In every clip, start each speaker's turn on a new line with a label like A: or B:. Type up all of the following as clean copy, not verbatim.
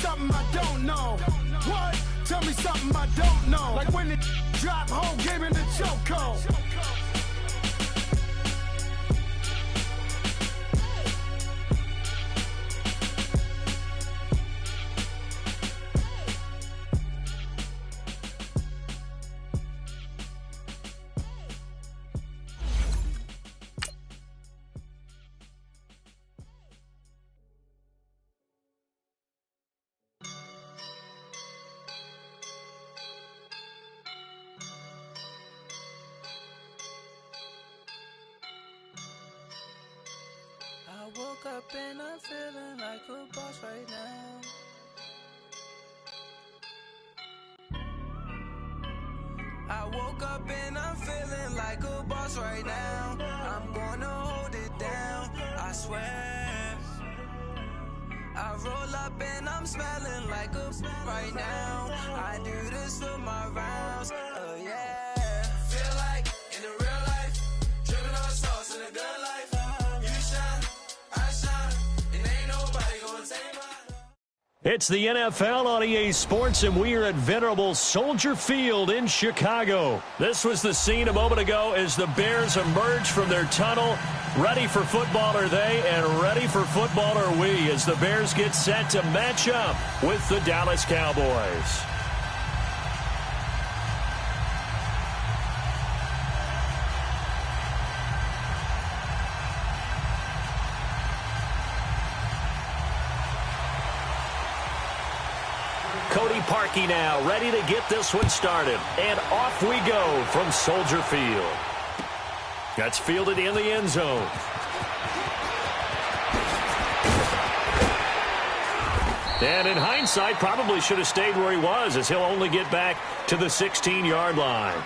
A: something I don't know. What? Tell me something I don't know. Like when it drop, whole game in the chokehold.
B: I woke up and I'm feeling like a boss right now. I woke up and I'm feeling like a boss right now. I'm gonna hold it down, I swear. I roll up and I'm smelling like a right now. I do this for my rounds, oh yeah. Feel like in the real life, dripping on sauce in the good life.
C: It's the NFL on EA Sports, and we are at venerable Soldier Field in Chicago. This was the scene a moment ago as the Bears emerged from their tunnel. Ready for football are they, and ready for football are we, as the Bears get set to match up with the Dallas Cowboys. Cody Parkey now, ready to get this one started. And off we go from Soldier Field. That's fielded in the end zone. And in hindsight, probably should have stayed where he was, as he'll only get back to the 16-yard line.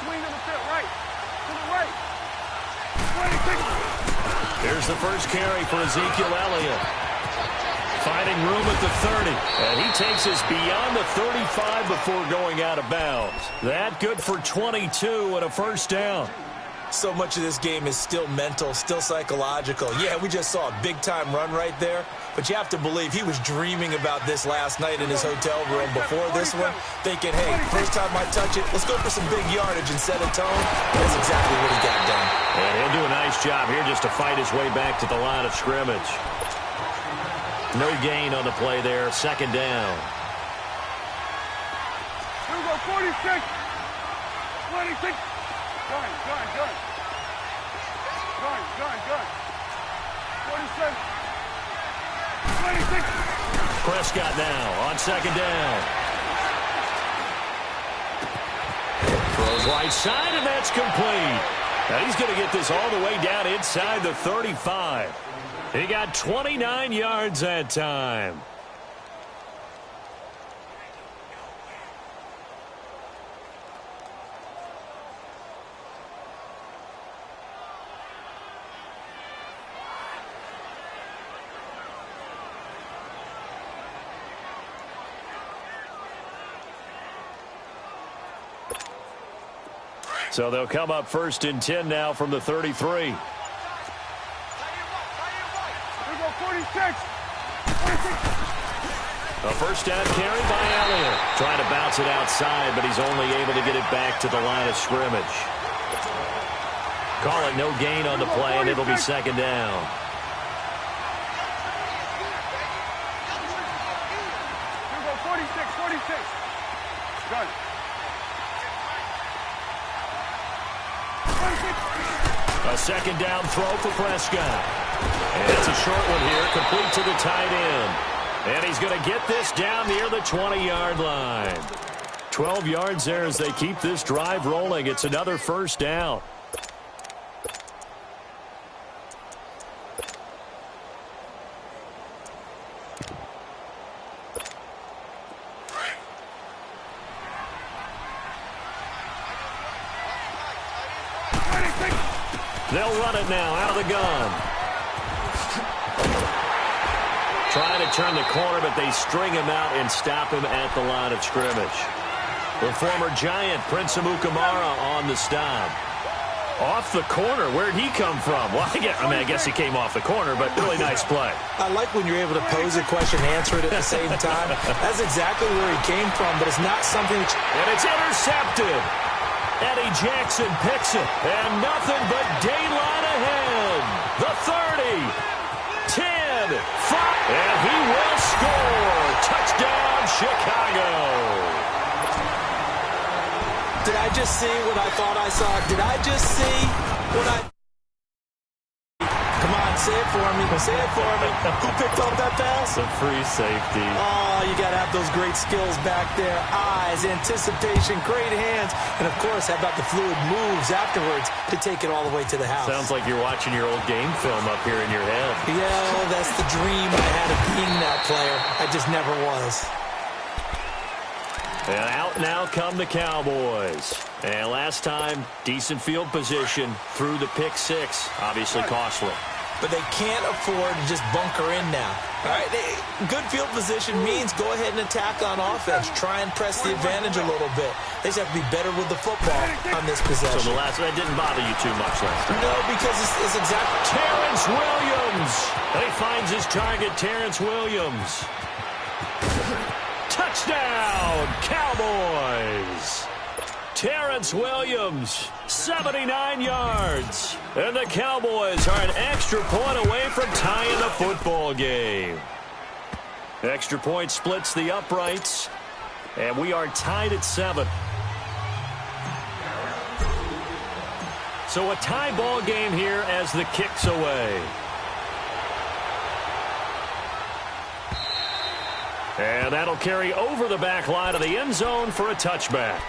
A: Swing to the field, right. To the right.
C: Here's the first carry for Ezekiel Elliott. Finding room at the 30. And he takes us beyond the 35 before going out of bounds. That good for 22 and a first down.
D: So much of this game is still mental, still psychological. Yeah, we just saw a big-time run right there, but you have to believe he was dreaming about this last night in his hotel room before this one, thinking, hey, first time I touch it, let's go for some big yardage and set a tone. That's exactly what he got done.
C: And he'll do a nice job here just to fight his way back to the line of scrimmage. No gain on the play there, second down.
A: Here we go, 46. 26. Gun. 47. 26.
C: Prescott now on second down. Throws right side, and that's complete. Now he's going to get this all the way down inside the 35. He got 29 yards that time. So they'll come up first and 10 now from the 33.
A: Here we go, 46.
C: A first down carry by Elliott. Trying to bounce it outside, but he's only able to get it back to the line of scrimmage. Call it no gain on the play, and it'll be second down.
A: Here we go, 46. Gun.
C: A second down throw for Prescott. And it's a short one here, complete to the tight end. And he's going to get this down near the 20-yard line. 12 yards there as they keep this drive rolling. It's another first down. They'll run it now out of the gun. Trying to turn the corner, but they string him out and stop him at the line of scrimmage. The former Giant, Prince Amukamara, on the stop. Off the corner. Where'd he come from? Well, I guess he came off the corner, but really nice play.
D: I like when you're able to pose a question and answer it at the same time. That's exactly where he came from, but it's not something that
C: And it's intercepted. Eddie Jackson picks it, and nothing but daylight ahead. The 30, 10, 5, and he will score. Touchdown, Chicago.
D: Did I just see what I thought I saw? Did I just see what I... Come on, say it for me. Say it for me. Who picked up that pass?
C: The free safety.
D: Oh, you got to have those great skills back there. Eyes, anticipation, great hands. And, of course, how about the fluid moves afterwards to take it all the way to the house?
C: Sounds like you're watching your old game film up here in your head.
D: Yeah, that's the dream I had of being that player. I just never was.
C: And out now come the Cowboys. And last time, decent field position through the pick six. Obviously costly.
D: But they can't afford to just bunker in now. All right, good field position means go ahead and attack on offense. Try and press the advantage a little bit. They just have to be better with the football on this possession.
C: So that didn't bother you too much last time?
D: No, because it's exactly...
C: Terrence Williams. He finds his target, Terrence Williams. Touchdown, Cowboys. Terrence Williams, 79 yards. And the Cowboys are an extra point away from tying the football game. Extra point splits the uprights. And we are tied at 7. So a tie ball game here as the kick's away. And that'll carry over the back line of the end zone for a touchback.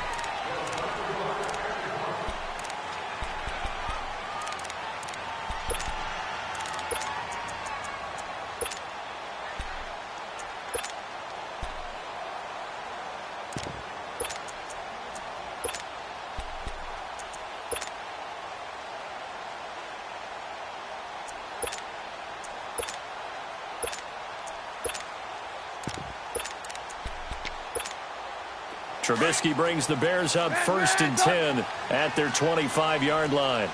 C: Trubisky brings the Bears up 1st and 10 at their 25-yard line.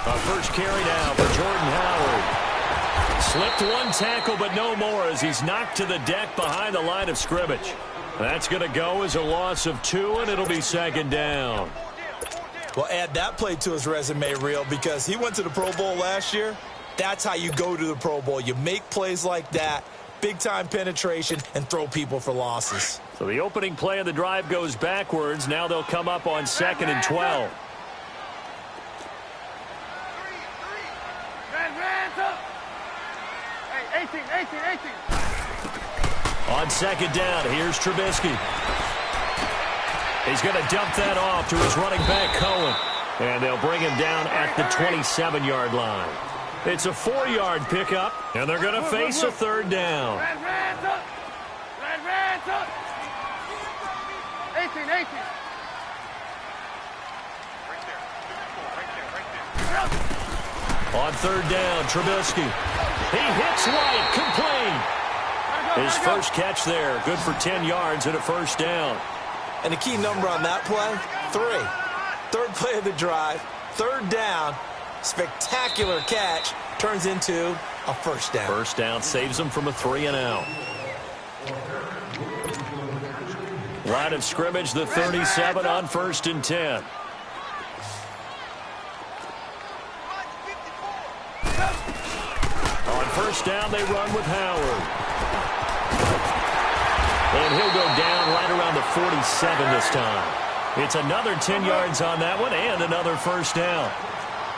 C: A first carry now for Jordan Howard. Slipped one tackle, but no more as he's knocked to the deck behind the line of scrimmage. That's going to go as a loss of 2, and it'll be 2nd down.
D: Well, add that play to his resume reel because he went to the Pro Bowl last year. That's how you go to the Pro Bowl. You make plays like that. Big-time penetration, and throw people for losses.
C: So the opening play of the drive goes backwards. Now they'll come up on 2nd and 12. On 2nd down, here's Trubisky. He's going to dump that off to his running back, Cohen. And they'll bring him down at the 27-yard line. It's a 4-yard pickup, and they're going to face a 3rd down.
A: 18.
C: On 3rd down, Trubisky. He hits White, complete. His first catch there, good for 10 yards and a 1st down.
D: And the key number on that play, 3. 3rd play of the drive, 3rd down. Spectacular catch turns into a 1st down.
C: 1st down saves them from a 3-and-out. Line of scrimmage, the 37 on 1st and 10. On 1st down, they run with Howard. And he'll go down right around the 47 this time. It's another 10 yards on that one and another 1st down.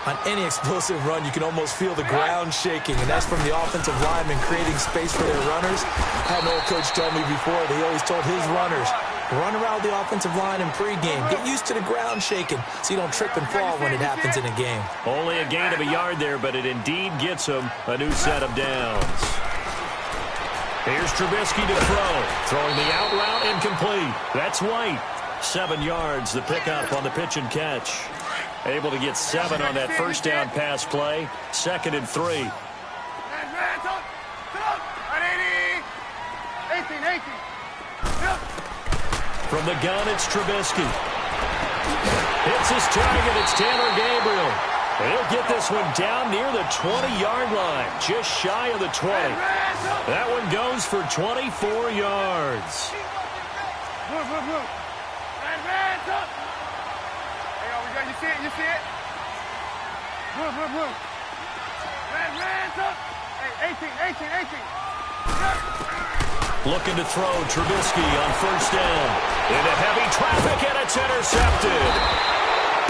D: On any explosive run, you can almost feel the ground shaking, and that's from the offensive linemen creating space for their runners. I had an old coach tell me before, he always told his runners, run around the offensive line in pregame. Get used to the ground shaking so you don't trip and fall when it happens in a game.
C: Only a gain of a yard there, but it indeed gets him a new set of downs. Here's Trubisky to throw. Throwing the out route incomplete. That's White. 7 yards, the pickup on the pitch and catch. Able to get 7 on that first down pass play. 2nd and 3. From the gun, it's Trubisky. Hits his target. It's Taylor Gabriel. He'll get this one down near the 20-yard line, just shy of the 20. That one goes for 24 yards.
A: You see it? You see it? Hands up. Hey, 18.
C: Looking to throw Trubisky on first down. Into heavy traffic, and it's intercepted.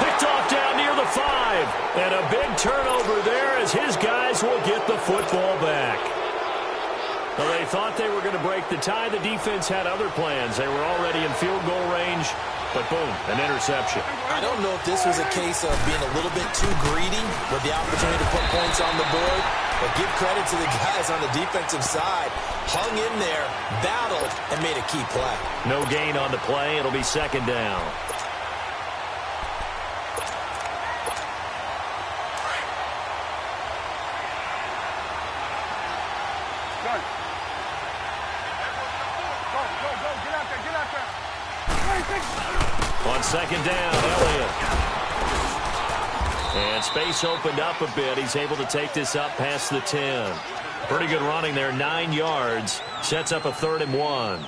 C: Picked off down near the 5. And a big turnover there as his guys will get the football back. Well, they thought they were going to break the tie. The defense had other plans. They were already in field goal range. But boom, an interception.
D: I don't know if this was a case of being a little bit too greedy with the opportunity to put points on the board, but give credit to the guys on the defensive side. Hung in there, battled, and made a key play.
C: No gain on the play. It'll be 2nd down. On 2nd down, Elliott. And space opened up a bit. He's able to take this up past the 10. Pretty good running there, 9 yards. Sets up a 3rd and 1.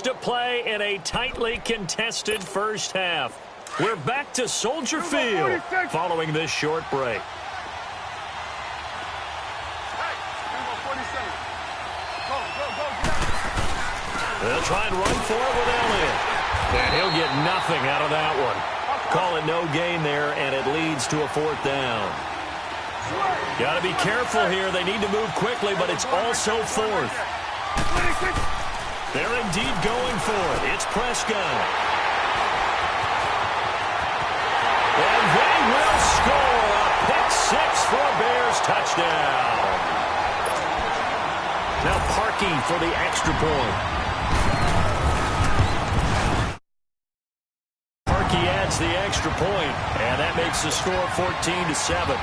C: To play in a tightly contested first half. We're back to Soldier Field following this short break. They'll try and run for it with Elliott. And he'll get nothing out of that one. Call it no gain there, and it leads to a 4th down. Got to be careful here. They need to move quickly, but it's also 4th. They're indeed going for it. It's Prescott. And they will score a pick-6 for a Bears touchdown. Now Parkey for the extra point. Parkey adds the extra point, and that makes the score 14-7.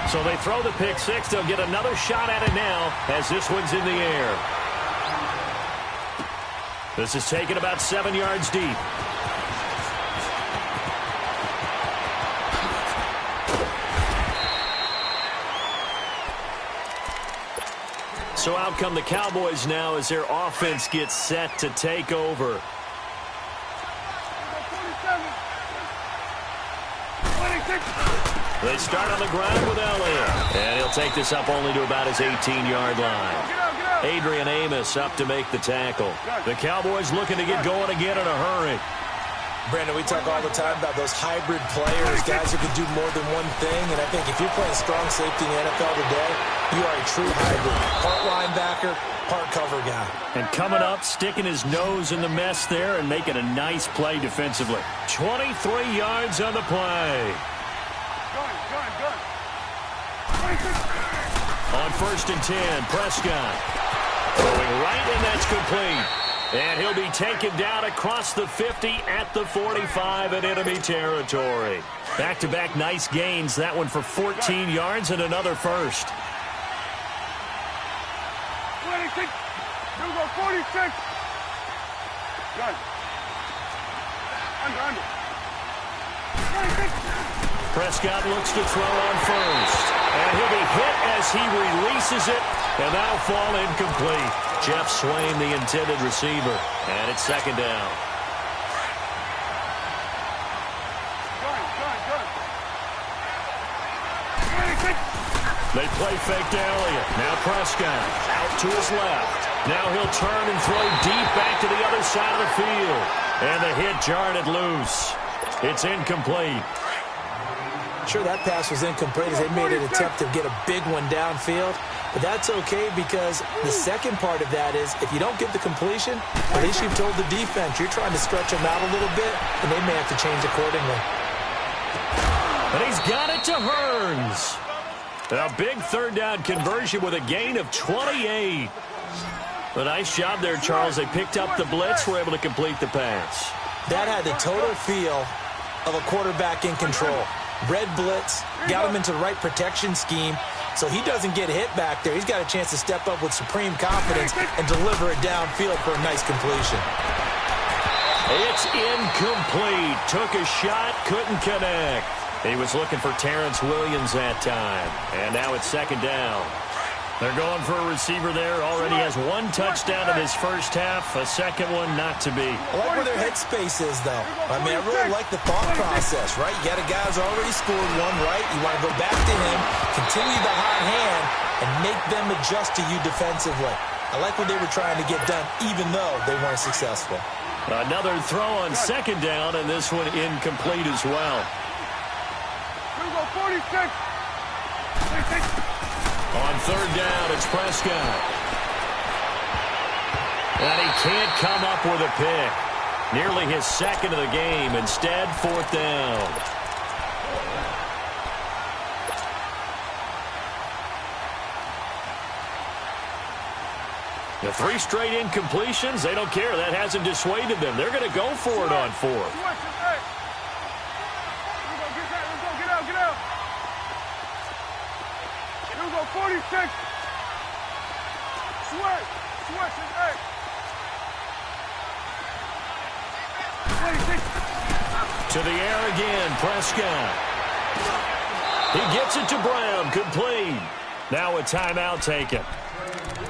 C: So they throw the pick-6. They'll get another shot at it now as this one's in the air. This is taken about 7 yards deep. So out come the Cowboys now as their offense gets set to take over. They start on the ground with Elliott. And he'll take this up only to about his 18-yard line. Adrian Amos up to make the tackle. The Cowboys looking to get going again in a hurry.
D: Brandon, we talk all the time about those hybrid players, guys who can do more than one thing. And I think if you're playing strong safety in the NFL today, you are a true hybrid. Part linebacker, part cover guy. And
C: coming up, sticking his nose in the mess there and making a nice play defensively. 23 yards on the play. On 1st and 10, Prescott. Going right, and that's complete. And he'll be taken down across the 50 at the 45 in enemy territory. Back-to-back nice gains. That one for 14 yards and another first.
A: 26. You go 46. Good. Under. 26.
C: Prescott looks to throw on first. And he'll be hit as he releases it. And that'll fall incomplete. Jeff Swain, the intended receiver. And it's 2nd down.
A: Good.
C: They play fake to Elliott. Now Prescott out to his left. Now he'll turn and throw deep back to the other side of the field. And the hit jarred it loose. It's incomplete.
D: Sure, that pass was incomplete as they made an attempt to get a big one downfield. But that's okay because the second part of that is if you don't get the completion, at least you've told the defense you're trying to stretch them out a little bit, and they may have to change accordingly.
C: And he's got it to Hearns. A big third down conversion with a gain of 28. A nice job there, Charles. They picked up the blitz, were able to complete the pass.
D: That had the total feel of a quarterback in control. Red blitz, got him into the right protection scheme, so he doesn't get hit back there. He's got a chance to step up with supreme confidence and deliver it downfield for a nice completion.
C: It's incomplete. Took a shot, couldn't connect. He was looking for Terrence Williams that time. And now it's second down. They're going for a receiver there. Already has one touchdown in his first half. A second one not to be.
D: I like where their headspace is, though. I mean, I really like the thought process, right? You got a guy who's already scored one, right? You want to go back to him, continue the hot hand, and make them adjust to you defensively. I like what they were trying to get done, even though they weren't successful.
C: Another throw on second down, and this one incomplete as well.
A: Here we go, 46.
C: On third down, it's Prescott. And he can't come up with a pick. Nearly his second of the game. Instead, fourth down. The 3 straight incompletions, they don't care. That hasn't dissuaded them. They're going to go for it on fourth.
A: Get out. Here we go, 46. Switch, hey. 26.
C: To the air again, Prescott. He gets it to Brown, complete. Now a timeout taken.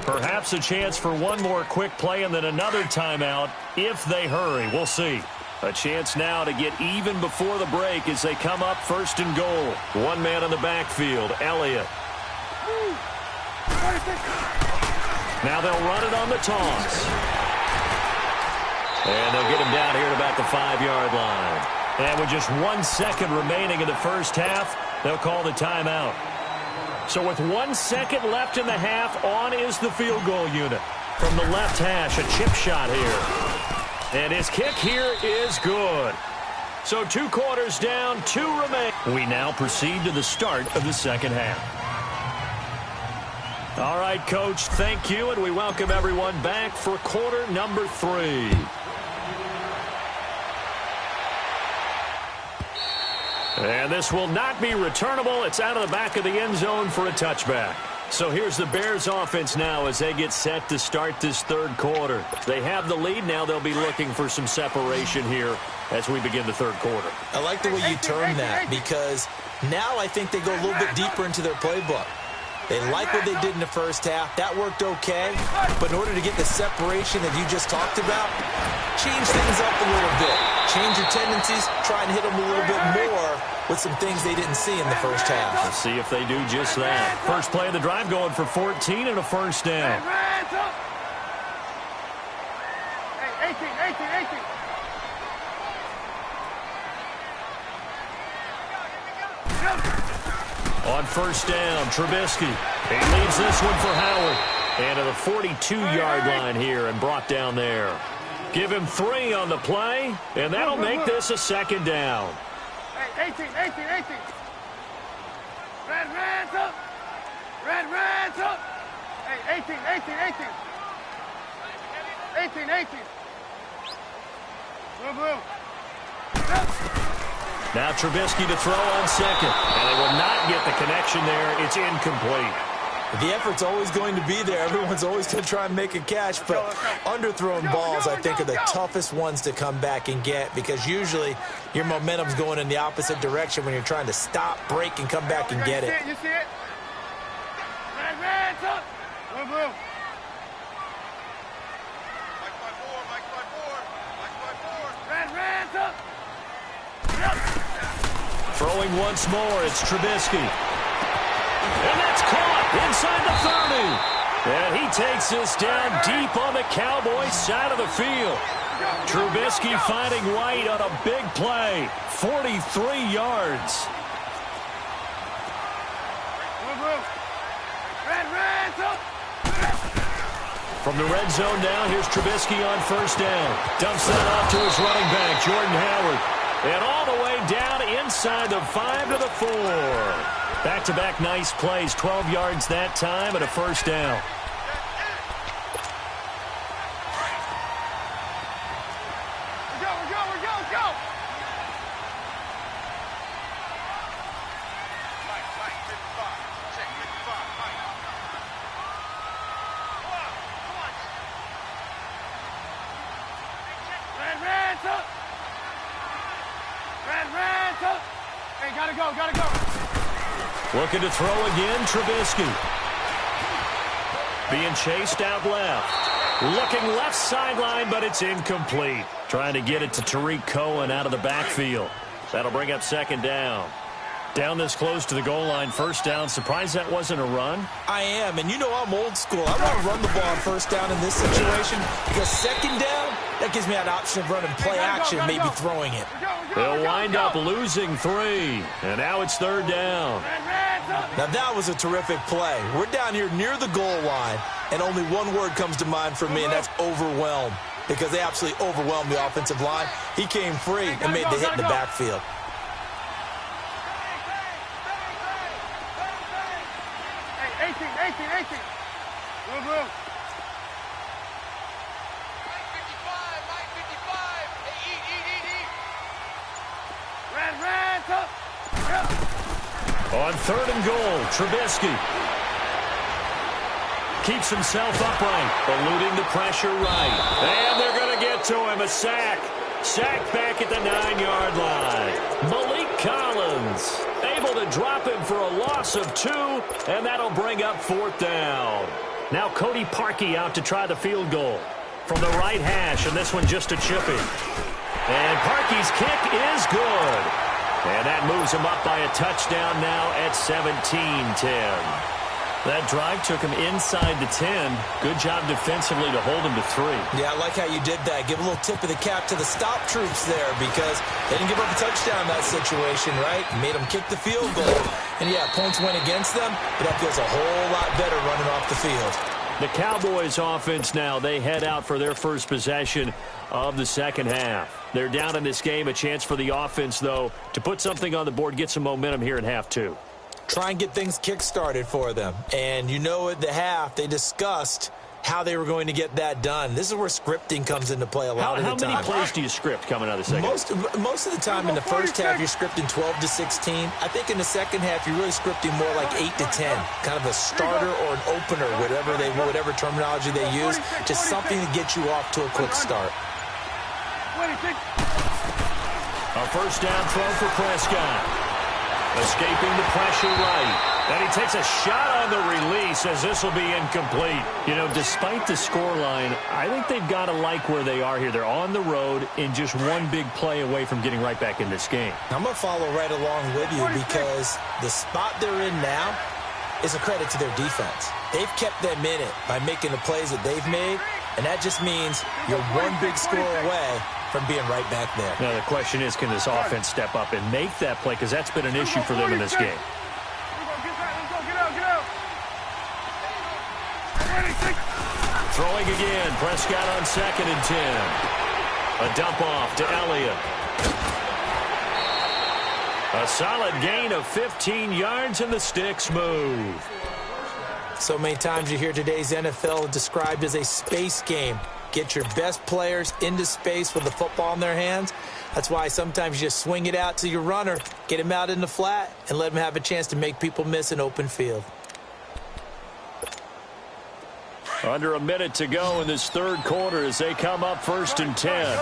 C: Perhaps a chance for one more quick play and then another timeout if they hurry. We'll see. A chance now to get even before the break as they come up first and goal. One man in the backfield, Elliott. Now they'll run it on the toss. And they'll get him down here at about the 5-yard line. And with just 1 second remaining in the first half, they'll call the timeout. So with 1 second left in the half, on is the field goal unit. From the left hash, a chip shot here. And his kick here is good. So 2 quarters down, 2 remain. We now proceed to the start of the second half. All right, Coach, thank you, and we welcome everyone back for quarter number 3. And this will not be returnable. It's out of the back of the end zone for a touchback. So here's the Bears offense now as they get set to start this third quarter. They have the lead. Now they'll be looking for some separation here as we begin the third quarter.
D: I like the way you term that because now I think they go a little bit deeper into their playbook. They like what they did in the first half. That worked okay. But in order to get the separation that you just talked about, change things up a little bit. Change your tendencies. Try and hit them a little bit more with some things they didn't see in the first half.
C: We'll see if they do just that. First play of the drive going for 14 and a first down.
A: Hey, 18.
C: On first down, Trubisky. He leaves this one for Howard. And to the 42-yard line here and brought down there. Give him 3 on the play, and that'll make this a second down.
A: Hey, 18. Red Reds up. Hey, 18. 18. Blue.
C: Now Trubisky to throw on second. And they will not get the connection there. It's incomplete.
D: The effort's always going to be there. Everyone's always going to try and make a catch, but underthrown balls, I think, are the toughest ones to come back and get because usually your momentum's going in the opposite direction when you're trying to stop, break, and come back and get it.
A: You see it? Reds up. Blue. Reds up.
C: Throwing once more, it's Trubisky. And that's caught inside the 30. And he takes this down deep on the Cowboys side of the field. Trubisky finding White on a big play. 43 yards.
A: Reds
C: From the red zone now, here's Trubisky on first down. Dumps that off to his running back, Jordan Howard. And all the way down inside the 5 to the 4. Back-to-back nice plays, 12 yards that time and a first down. Looking to throw again, Trubisky. Being chased out left. Looking left sideline, but it's incomplete. Trying to get it to Tariq Cohen out of the backfield. That'll bring up second down. Down this close to the goal line, first down. Surprised that wasn't a run?
D: I am, and you know I'm old school. I want to run the ball on first down in this situation because second down, that gives me an option of running play action, maybe throwing it.
C: They'll wind up losing 3, and now it's third down.
D: Now that was a terrific play. We're down here near the goal line, and only one word comes to mind for me, and that's overwhelmed, because they absolutely overwhelmed the offensive line. He came free and made the hit in the backfield.
C: On third and goal, Trubisky keeps himself upright, eluding the pressure right. And they're going to get to him, a sack. Sacked back at the 9-yard line. Malik Collins able to drop him for a loss of 2, and that'll bring up fourth down. Now Cody Parkey out to try the field goal from the right hash, and this one just a chipping. And Parkey's kick is good. And that moves him up by a touchdown now at 17-10. That drive took him inside the 10. Good job defensively to hold him to 3.
D: Yeah, I like how you did that. Give a little tip of the cap to the stop troops there because they didn't give up a touchdown in that situation, right? Made them kick the field goal. And, yeah, points went against them, but that feels a whole lot better running off the field.
C: The Cowboys offense now, they head out for their first possession of the second half. They're down in this game. A chance for the offense, though, to put something on the board, get some momentum here in half 2.
D: Try and get things kick-started for them. And you know at the half, they discussed how they were going to get that done. This is where scripting comes into play a lot of the time.
C: How many plays do you script coming out of the second half?
D: Most of the time in the first half, you're scripting 12 to 16. I think in the second half, you're really scripting more like 8 to 10. Kind of a starter or an opener, whatever terminology they use. Just something to get you off to a quick start.
C: A first down throw for Prescott. Escaping the pressure right. And he takes a shot on the release as this will be incomplete. You know, despite the scoreline, I think they've got to like where they are here. They're on the road and just one big play away from getting right back in this game.
D: I'm going to follow right along with you because the spot they're in now is a credit to their defense. They've kept them in it by making the plays that they've made, and that just means you're one big score away from being right back there.
C: Now, the question is, can this offense step up and make that play? Because that's been an issue for them in this game. Throwing again. Prescott on 2nd and 10. A dump off to Elliott. A solid gain of 15 yards, and the sticks move.
D: So many times you hear today's NFL described as a space game. Get your best players into space with the football in their hands. That's why sometimes you just swing it out to your runner, get him out in the flat, and let him have a chance to make people miss an open field.
C: Under a minute to go in this third quarter as they come up 1st and 10.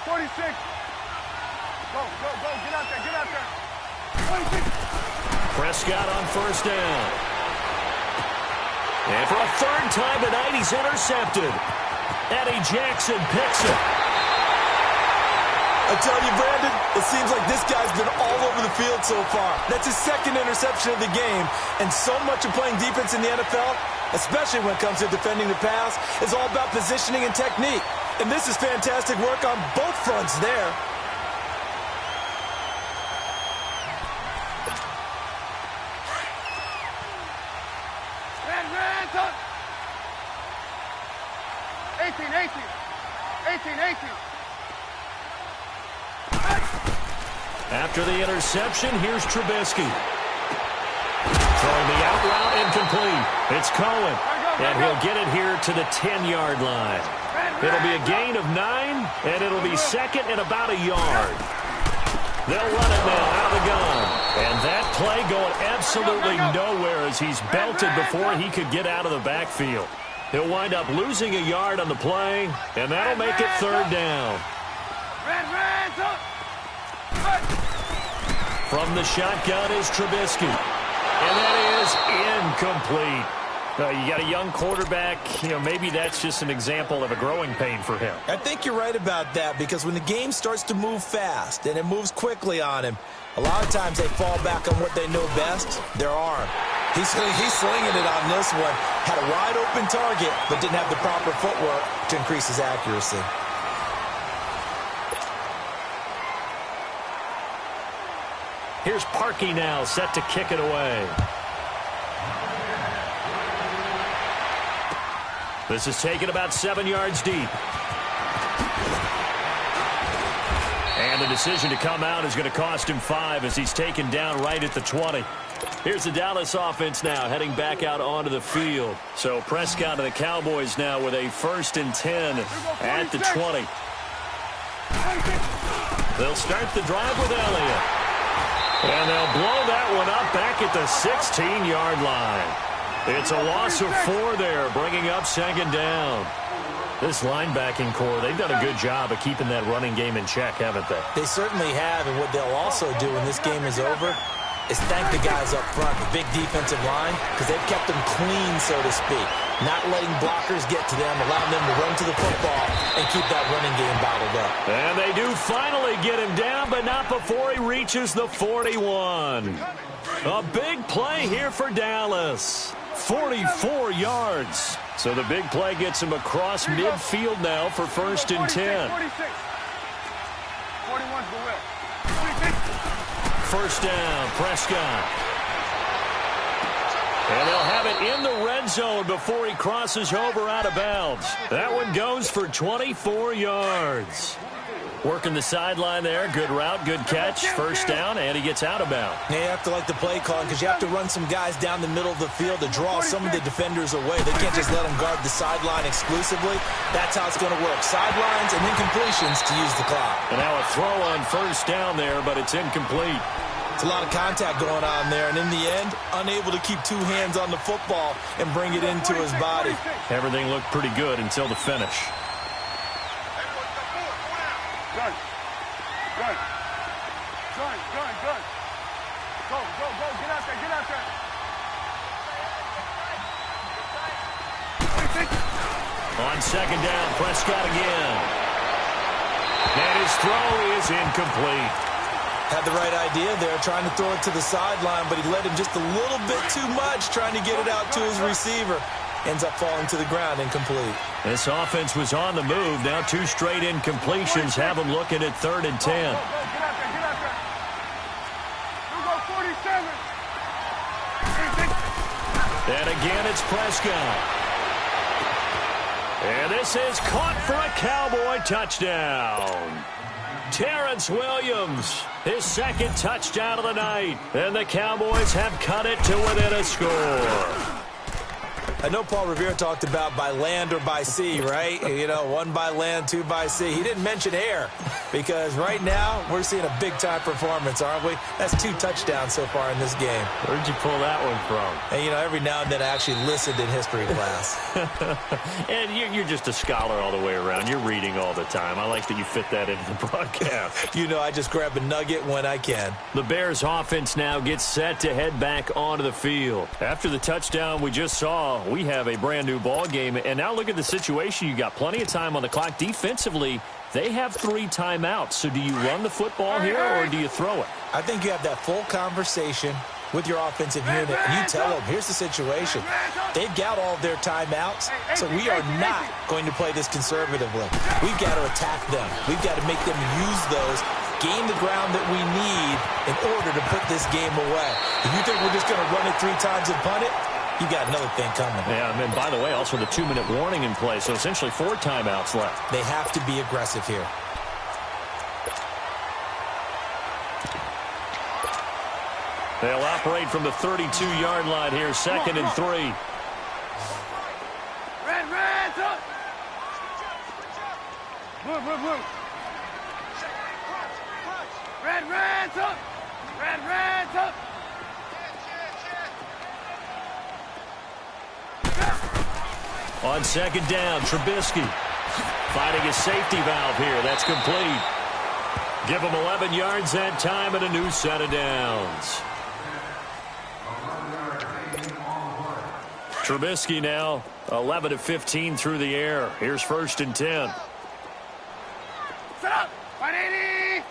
A: 46. Go, get out there. 46.
C: Prescott on first down. And for a third time tonight, he's intercepted. Eddie Jackson picks it.
D: I tell you, Brandon, it seems like this guy's been all over the field so far. That's his second interception of the game. And so much of playing defense in the NFL, especially when it comes to defending the pass, is all about positioning and technique. And this is fantastic work on both fronts there.
C: After the interception, here's Trubisky. Throwing the out route incomplete. It's Cohen. And he'll get it here to the 10-yard line. It'll be a gain of 9, and it'll be second and about a yard. They'll run it now out of the gun. And that play going absolutely nowhere as he's belted before he could get out of the backfield. He'll wind up losing a yard on the play, and that'll make it third down. From the shotgun is Trubisky. And that is incomplete. You got a young quarterback, maybe that's just an example of a growing pain for him.
D: I think you're right about that, because when the game starts to move fast and it moves quickly on him, a lot of times they fall back on what they know best, their arm. He's slinging it on this one. Had a wide open target, but didn't have the proper footwork to increase his accuracy.
C: Here's Parkey now, set to kick it away. This is taken about 7 yards deep. And the decision to come out is going to cost him 5 as he's taken down right at the 20. Here's the Dallas offense now heading back out onto the field. So Prescott and the Cowboys now with a 1st and 10 at the 20. They'll start the drive with Elliott. And they'll blow that one up back at the 16-yard line. It's a loss of 4 there, bringing up second down. This linebacking core, they've done a good job of keeping that running game in check, haven't they?
D: They certainly have, and what they'll also do when this game is over is thank the guys up front, the big defensive line, because they've kept them clean, so to speak. Not letting blockers get to them, allowing them to run to the football and keep that running game bottled up.
C: And they do finally get him down, but not before he reaches the 41. A big play here for Dallas. 44 yards. So the big play gets him across midfield now for 1st and 10.
A: 41's the whip.
C: 1st down, Prescott. And they'll have it in the red zone before he crosses over out of bounds. That one goes for 24 yards. Working the sideline there. Good route, good catch. 1st down, and he gets out of bounds.
D: Yeah, you have to like the play calling because you have to run some guys down the middle of the field to draw some of the defenders away. They can't just let them guard the sideline exclusively. That's how it's going to work. Sidelines and then completions to use the clock.
C: And now a throw on 1st down there, but it's incomplete.
D: It's a lot of contact going on there, and in the end, unable to keep 2 hands on the football and bring it into his body.
C: Everything looked pretty good until the finish.
A: Gun. Go. Get out there.
C: On 2nd down, Prescott again. And his throw is incomplete.
D: Had the right idea there, trying to throw it to the sideline, but he led him just a little bit too much, trying to get it out to his receiver. Ends up falling to the ground, incomplete.
C: This offense was on the move. Now 2 straight incompletions have them looking at 3rd and 10.
A: Get out there. You go 47.
C: And again, it's Prescott. And this is caught for a Cowboy touchdown. Terrence Williams, his 2nd touchdown of the night. And the Cowboys have cut it to within a score.
D: I know Paul Revere talked about by land or by sea, right? 1 by land, 2 by sea. He didn't mention air because right now we're seeing a big-time performance, aren't we? That's 2 touchdowns so far in this game.
C: Where'd you pull that one from?
D: And, every now and then I actually listened in history class.
C: And you're just a scholar all the way around. You're reading all the time. I like that you fit that into the broadcast.
D: I just grab a nugget when I can.
C: The Bears offense now gets set to head back onto the field. After the touchdown we just saw, we have a brand new ball game. And now look at the situation. You got plenty of time on the clock. Defensively, they have 3 timeouts. So do you run the football here or do you throw it?
D: I think you have that full conversation with your offensive unit, and you tell them, here's the situation. They've got all of their timeouts, so we are not going to play this conservatively. We've got to attack them. We've got to make them use those, gain the ground that we need in order to put this game away. If you think we're just going to run it 3 times and punt it, you got another thing coming.
C: Yeah, and then, by the way, also the 2-minute warning in play, so essentially 4 timeouts left.
D: They have to be aggressive here.
C: They'll operate from the 32-yard line here, 2nd and 3.
A: Red, up. Blue. Red, up. Red, up.
C: On 2nd down, Trubisky finding a safety valve here. That's complete. Give him 11 yards that time and a new set of downs. Trubisky now 11 of 15 through the air. Here's 1st and 10.
A: Set up. 180.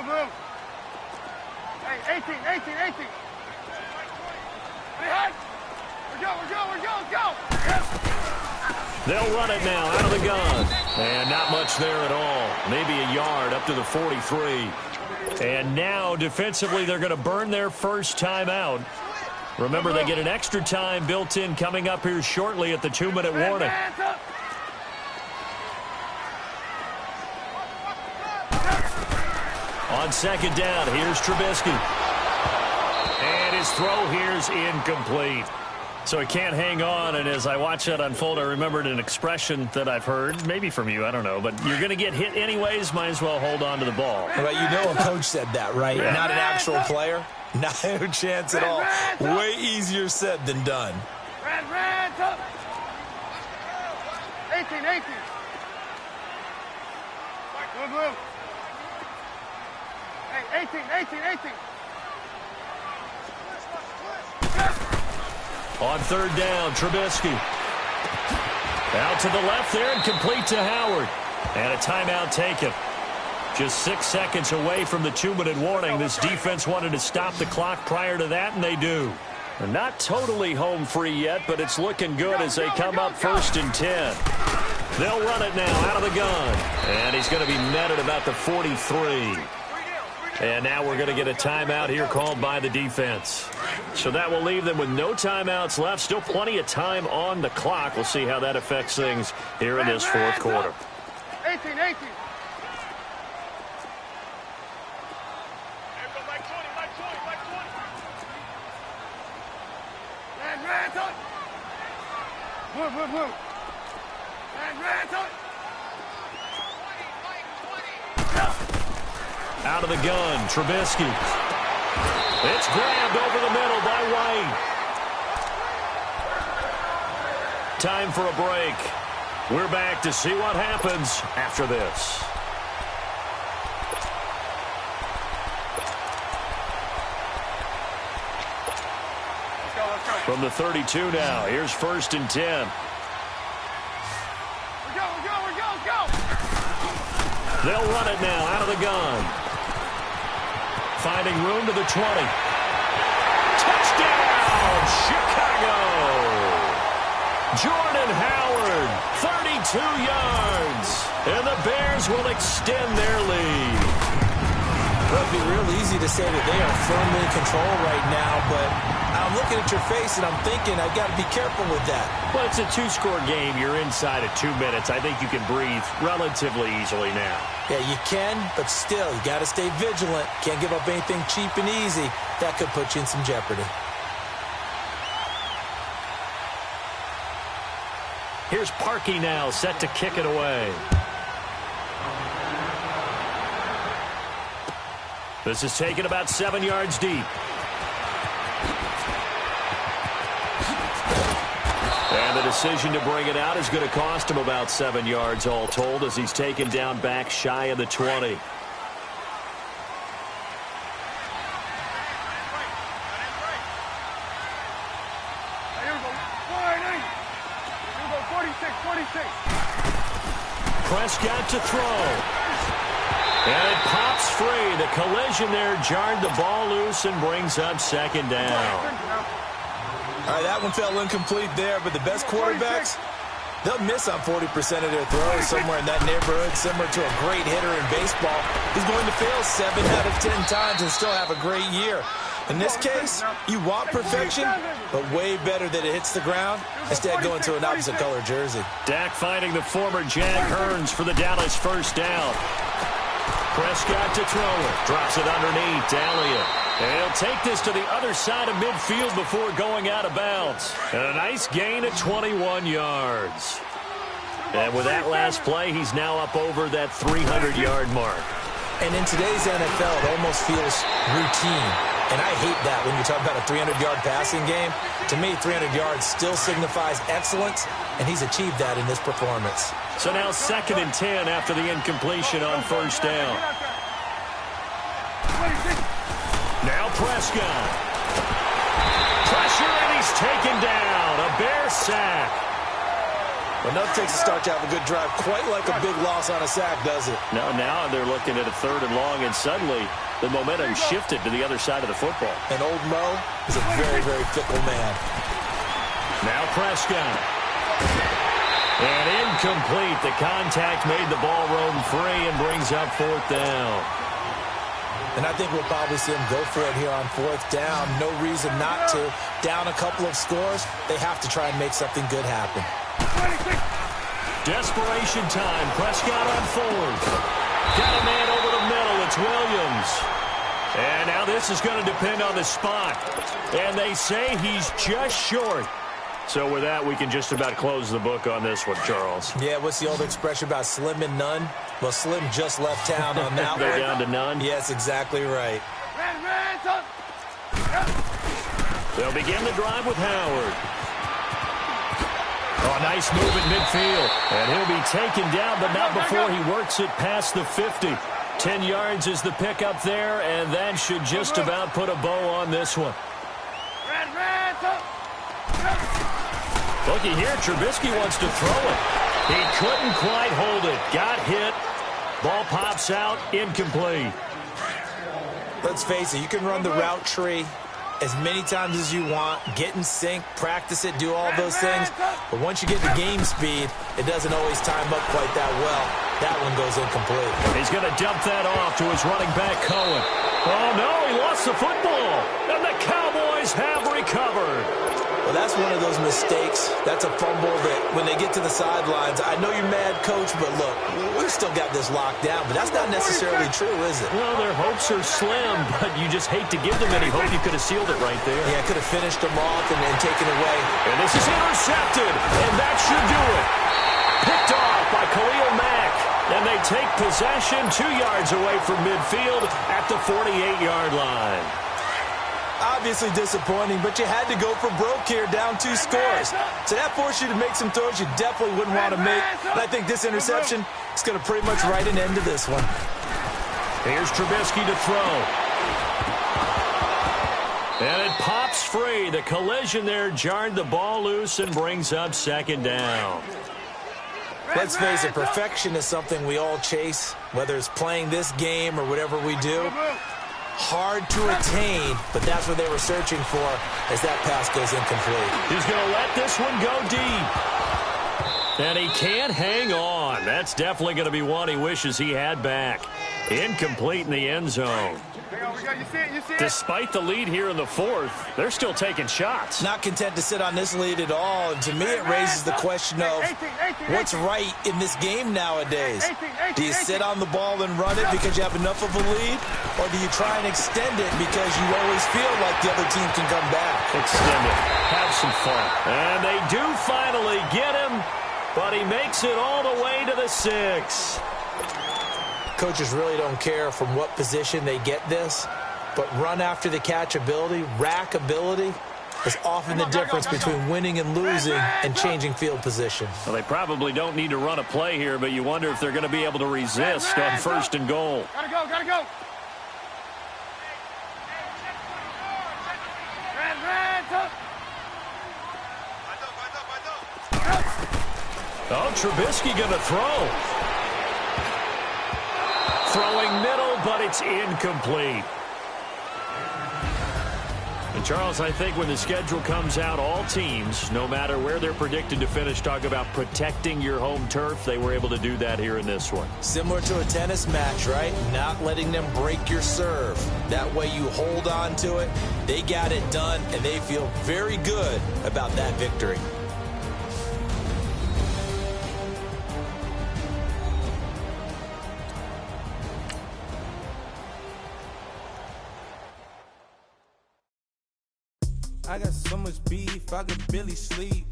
A: Blue. Hey, 18. Hey, hut. We're go.
C: They'll run it now out of the gun. And not much there at all. Maybe a yard up to the 43. And now defensively they're going to burn their first timeout. Remember, they get an extra time built in coming up here shortly at the 2-minute warning. On 2nd down, here's Trubisky. And his throw here's incomplete. So he can't hang on, and as I watch that unfold, I remembered an expression that I've heard, maybe from you, I don't know, but you're going to get hit anyways, might as well hold on to the ball.
D: Well, you know a coach said that, right? Yeah. Not an actual player. Not a chance at all. Way easier said than done.
A: Red, up. 18. Blue. Hey, 18.
C: On 3rd down, Trubisky. Out to the left there and complete to Howard. And a timeout taken. Just 6 seconds away from the 2-minute warning. This defense wanted to stop the clock prior to that, and they do. They're not totally home free yet, but it's looking good as they come up 1st and 10. They'll run it now out of the gun. And he's going to be met at about the 43. And now we're going to get a timeout here called by the defense. So that will leave them with no timeouts left. Still plenty of time on the clock. We'll see how that affects things here in this 4th quarter.
A: 18. Red, up. Blue. Red, up.
C: Out of the gun, Trubisky. It's grabbed over the middle by White. Time for a break. We're back to see what happens after this. From the 32 now, here's 1st and 10.
A: We're go.
C: They'll run it now out of the gun. Finding room to the 20. Touchdown, Chicago! Jordan Howard, 32 yards. And the Bears will extend their lead.
D: It would be real easy to say that they are firmly in control right now, but I'm looking at your face and I'm thinking I've got to be careful with that.
C: Well, it's a 2-score game. You're inside of 2 minutes. I think you can breathe relatively easily now.
D: Yeah, you can, but still, you got to stay vigilant. Can't give up anything cheap and easy. That could put you in some jeopardy.
C: Here's Parkey now, set to kick it away. This is taken about 7 yards deep. And the decision to bring it out is going to cost him about 7 yards all told as he's taken down back shy of the 20. Prescott to throw. And it pops free. The collision there jarred the ball loose and brings up 2nd down.
D: All right, that one fell incomplete there, but the best quarterbacks, they'll miss on 40% of their throws somewhere in that neighborhood, similar to a great hitter in baseball who's going to fail 7 out of 10 times and still have a great year. In this case, you want perfection, but way better that it hits the ground instead of going to an opposite color jersey.
C: Dak finding the former Jag Hearns for the Dallas first down. Prescott to throw it. Drops it underneath. Elliott. And he'll take this to the other side of midfield before going out of bounds. And a nice gain of 21 yards. And with that last play, he's now up over that 300-yard mark.
D: And in today's NFL, it almost feels routine. And I hate that when you talk about a 300-yard passing game. To me, 300 yards still signifies excellence, and he's achieved that in this performance.
C: So now 2nd and 10 after the incompletion on first down. Now Prescott. Pressure, and he's taken down. A Bear sack.
D: Enough takes a start to have a good drive. Quite like a big loss on a sack, does it?
C: No, now they're looking at a 3rd and long, and suddenly the momentum shifted to the other side of the football.
D: And old Mo is a very, very fickle man.
C: Now Prescott. And incomplete. The contact made the ball roam free and brings up 4th down.
D: And I think we'll probably see him go for it here on 4th down. No reason not to. Down a couple of scores, they have to try and make something good happen.
C: Desperation time. Prescott on 4th. Got a man over the middle. It's Williams. And now this is going to depend on the spot. And they say he's just short. So with that, we can just about close the book on this one, Charles.
D: Yeah, what's the old expression about slim and none? Well, Slim just left town on that one.
C: They're down to none?
D: Yes, exactly right.
C: They'll begin the drive with Howard. Oh, nice move at midfield. And he'll be taken down, but not before he works it past the 50. 10 yards is the pickup there, and that should just about put a bow on this one. Looky here, Trubisky wants to throw it. He couldn't quite hold it. Got hit. Ball pops out, incomplete.
D: Let's face it, you can run the route tree as many times as you want, get in sync, practice it, do all those things. But once you get to game speed, it doesn't always time up quite that well. That one goes incomplete.
C: He's going to dump that off to his running back, Cohen. Oh, no, he lost the football. And the Cowboys have recovered.
D: Well, that's one of those mistakes. That's a fumble that when they get to the sidelines, I know you're mad, Coach, but look, we've still got this locked down. But that's not necessarily true, is it?
C: Well, their hopes are slim, but you just hate to give them any hope. You could have sealed it right there.
D: Yeah, could have finished them off and taken away.
C: And this is intercepted, and that should do it. Picked off by Khalil Mack, and they take possession 2 yards away from midfield at the 48-yard line.
D: Obviously disappointing, but you had to go for broke here, down 2 scores. So that forced you to make some throws you definitely wouldn't want to make. And I think this interception is going to pretty much write an end to this one.
C: Here's Trubisky to throw. And it pops free. The collision there jarred the ball loose and brings up 2nd down.
D: Let's face it, perfection is something we all chase, whether it's playing this game or whatever we do. Hard to attain, but that's what they were searching for as that pass goes incomplete.
C: He's going to let this one go deep. And he can't hang on. That's definitely going to be one he wishes he had back. Incomplete in the end zone. Despite the lead here in the 4th, they're still taking shots.
D: Not content to sit on this lead at all. And to me, it raises the question of what's right in this game nowadays. Do you sit on the ball and run it because you have enough of a lead? Or do you try and extend it because you always feel like the other team can come back?
C: Extend it. Have some fun. And they do finally get him, but he makes it all the way to the 6.
D: Coaches really don't care from what position they get this, but run after the catch ability, rack ability, is often the difference between winning and losing and changing field position.
C: Well, they probably don't need to run a play here, but you wonder if they're going to be able to resist on 1st and goal.
A: Gotta go, gotta go.
C: Oh, Trubisky going to throw. Throwing middle, but it's incomplete. And Charles, I think when the schedule comes out, all teams, no matter where they're predicted to finish, talk about protecting your home turf. They were able to do that here in this one.
D: Similar to a tennis match, right? Not letting them break your serve. That way you hold on to it. They got it done, and they feel very good about that victory.
E: I got so much beef, I could barely sleep.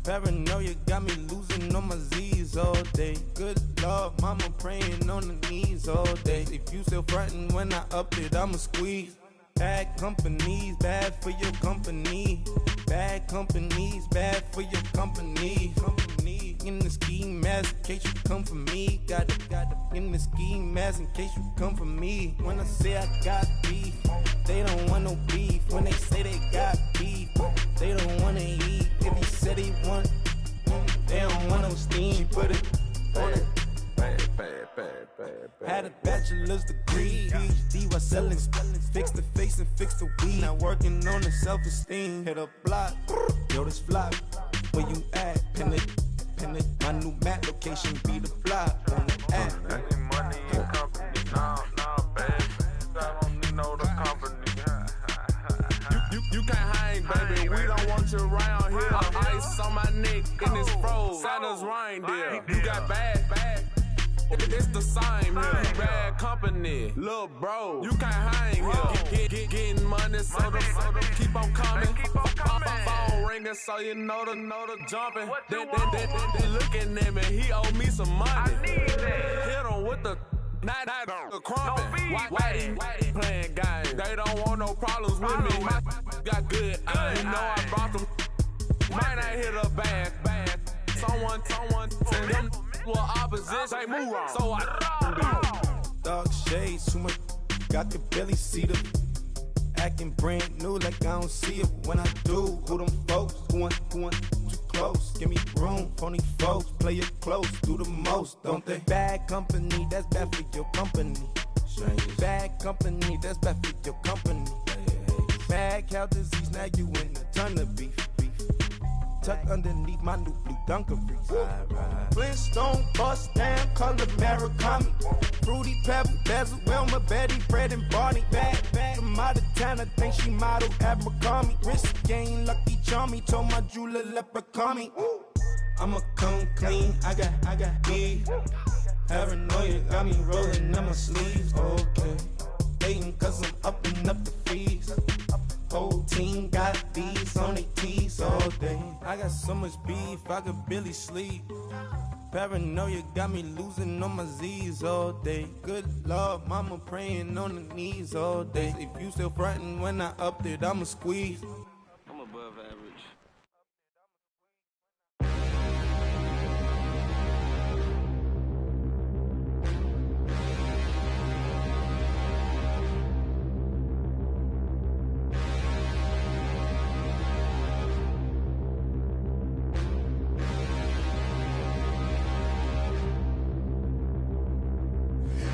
E: Paranoia got me losing on my Z's all day. Good Lord, mama praying on the knees all day. If you still frontin' when I up it, I'ma squeeze. Bad companies, bad for your company. Bad companies, bad for your company. In the ski mask in case you come for me. Got it in the ski mask in case you come for me. When I say I got beef, they don't want no beef. When they say they got beef, they don't wanna eat. If you said they want, they don't want no steam. Put it on it. Had a bachelor's degree, PhD while selling, fix the face and fix the weed. Now working on the self-esteem. Hit a block, yo this flop. Where you at? Pin it. My new map location be the flop on the app.
F: Money and company, no, baby. I don't need no the company. You can't hang, baby. We don't want you around here. Ice on my neck and it's froze. Santa's reindeer. You got bad. It's the same here. Bad company, little bro. You can't hang here. Getting money, so the keep on coming. Phone ringing, so you know the jumping. They looking at me, he owe me some money. Hit him with the night crumping. Why they playing games? They don't want no problems with me. Got good, you know I brought them. Might not hit a bad. Someone tell them well opposition. Say move wrong. So I
E: Dark shades, too much. I could barely see them. Acting brand new like I don't see it when I do. Who them folks? Who want too close? Give me room. Phony folks play it close. Do the most, don't they? Bad company, that's bad for your company. Bad company, that's bad for your company. Bad cow disease, now you in a ton of beef. Tuck underneath my new blue Dunkaroos. Flintstone bust down, color Murakami. Fruity Pebble, Basil, Wilma, Betty, Fred, and Barney. Bad from out of town, I think she model Abercrombie. Wrist game, Lucky Charmy, told my jeweler leprechaun me. I'ma come clean, I got beef. Paranoia got me rolling on my sleeves. Okay, hating cause I'm upping up the fees. Whole team got these on their tees all day. I got so much beef, I could barely sleep. Paranoia got me losing on my Z's all day. Good Lord, mama praying on the knees all day. If you still frontin' when I up it, I'ma squeeze.
F: I'm above average.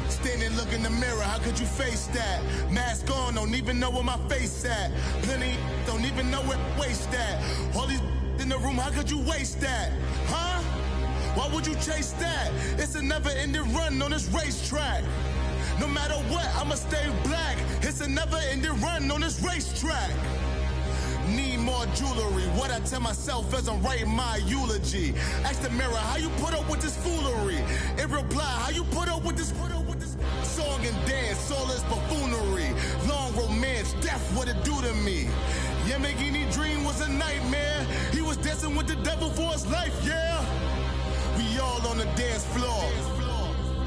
A: Standing, look in the mirror, how could you face that? Mask on, don't even know where my face at. Plenty, don't even know where waste at. All these in the room, how could you waste that? Huh? Why would you chase that? It's a never-ending run on this racetrack. No matter what, I'ma stay black. It's a never-ending run on this racetrack. Need more jewelry, what I tell myself as I'm writing my eulogy. Ask the mirror, how you put up with this foolery? It reply, how you put up with this song and dance, all this buffoonery. Long romance, death, what it do to me? Yamagini dream was a nightmare. He was dancing with the devil for his life, yeah. We all on the dance floor.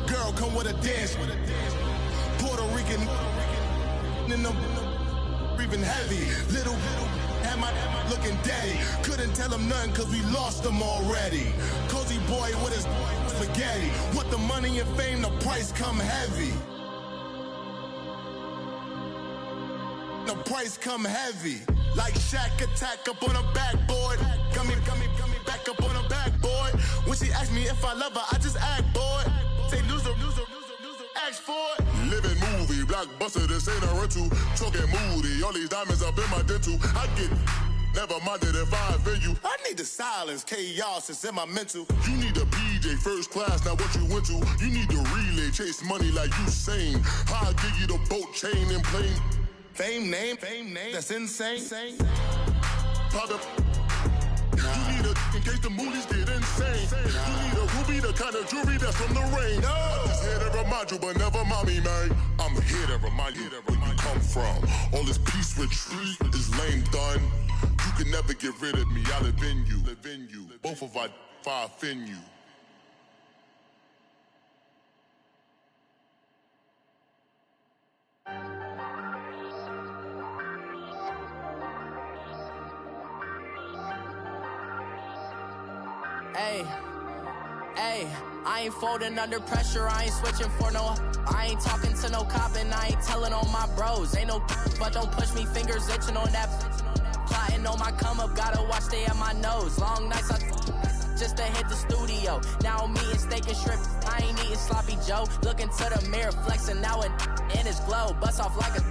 A: Girl, come with a dance. Puerto Rican in the breathing heavy. Little had my looking daddy. Couldn't tell him nothing cause we lost him already. Cozy boy with his spaghetti. With the money and fame, the price come heavy. The price come heavy. Like Shaq attack up on a backboard. Got me back up on a backboard. When she asked me if I love her, I just act bored. Say loser, ask for it. Living movie, blah blockbuster, this ain't a rental. Talking moody, all these diamonds up in my dental. I get never minded if I offend you. I need the silence, chaos is in my mental. You need a PJ first class, not what you went to. You need the relay, chase money like you sane. How I give you the boat chain and plane. Fame name, that's insane. Pop you need a in case the movies get insane. You need a ruby, the kind of jewelry that's from the rain. I'm just here to remind you, but never mommy, man. I'm here to remind you where you come from. All this peace retreat is lame done. You can never get rid of me. I live in you. Both of our fire offend you.
G: Hey, I ain't folding under pressure, I ain't switching for no. I ain't talking to no cop and I ain't telling on my bros. Ain't no but don't push me, fingers itching on that. Plotting on my come up, gotta watch stay at my nose. Long nights just to hit the studio. Now I'm eating steak and shrimp, I ain't eating sloppy Joe. Looking to the mirror, flexing now and in his glow. Bust off like a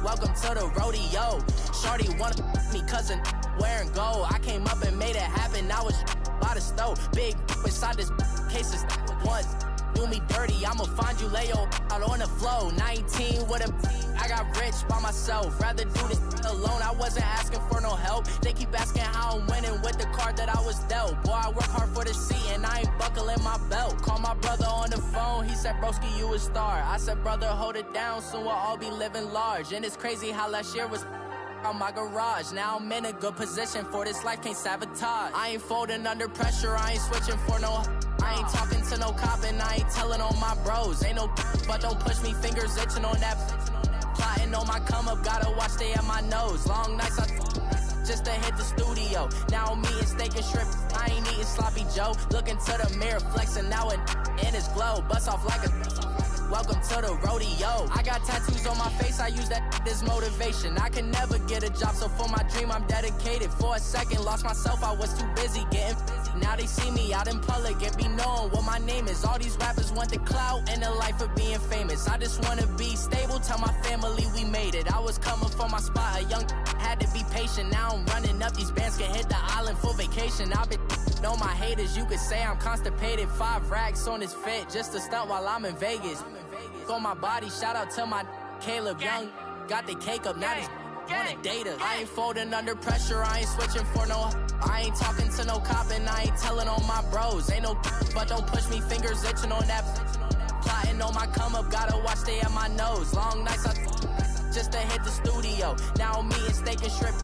G: welcome to the rodeo. Shorty wanna me cousin wearing gold. I came up and made it happen, I was by the stove. Big inside this cases once do me dirty, I'ma find you lay your out on the floor. 19 with a I got rich by myself, rather do this alone. I wasn't asking for no help, they keep asking how I'm winning with the card that I was dealt. Boy, I work hard for the seat and I ain't buckling my belt. Call my brother on the phone, he said broski you a star. I said brother hold it down, soon we'll all be living large. And it's crazy how last year was on my garage. Now I'm in a good position for this life, can't sabotage. I ain't folding under pressure, I ain't switching for no. I ain't talking to no cop and I ain't telling on my bros. Ain't no but don't push me, fingers itching on that. Plotting on my come up, gotta watch stay at my nose. Long nights just to hit the studio. Now I'm eating steak and shrimp, I ain't eating sloppy Joe. Looking to the mirror, flexing now and in his glow. Bust off like a welcome to the rodeo. I got tattoos on my face, I use that as motivation. I can never get a job, so for my dream I'm dedicated. For a second, lost myself, I was too busy getting now they see me out in public and be knowing what my name is. All these rappers want the clout and the life of being famous. I just wanna be stable, tell my family we made it. I was coming from my spot, a young had to be patient. Now I'm running up, these bands can hit the island for vacation. I've been know my haters, you could say I'm constipated. 5 racks on his fit, just to stunt while I'm in Vegas. On my body, shout out to my Caleb Young. Got the cake up, now he's wanna date us. I ain't folding under pressure, I ain't switching for no. I ain't talking to no cop and I ain't telling on my bros. Ain't no but don't push me, fingers itching on that. Plotting on my come up, gotta watch stay at my nose. Long nights just to hit the studio. Now I'm eating steak and shrimp,